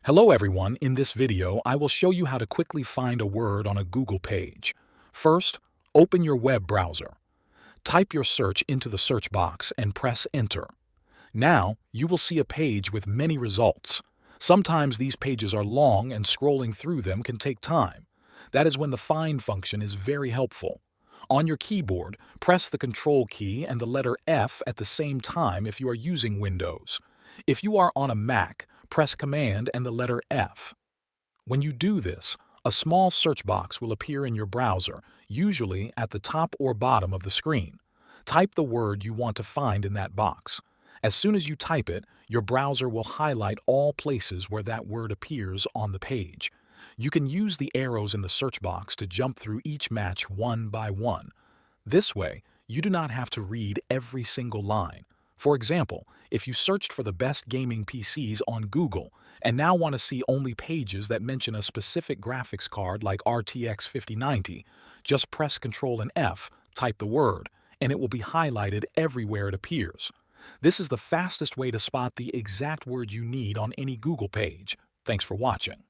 Hello everyone, in this video I will show you how to quickly find a word on a Google page. First, open your web browser. Type your search into the search box and press enter. Now, you will see a page with many results. Sometimes these pages are long and scrolling through them can take time. That is when the find function is very helpful. On your keyboard, press the Control key and the letter F at the same time if you are using Windows. If you are on a Mac, press Command and the letter F. When you do this, a small search box will appear in your browser, usually at the top or bottom of the screen. Type the word you want to find in that box. As soon as you type it, your browser will highlight all places where that word appears on the page. You can use the arrows in the search box to jump through each match one by one. This way, you do not have to read every single line. For example, if you searched for the best gaming PCs on Google and now want to see only pages that mention a specific graphics card like RTX 5090, just press Ctrl and F, type the word, and it will be highlighted everywhere it appears. This is the fastest way to spot the exact word you need on any Google page. Thanks for watching.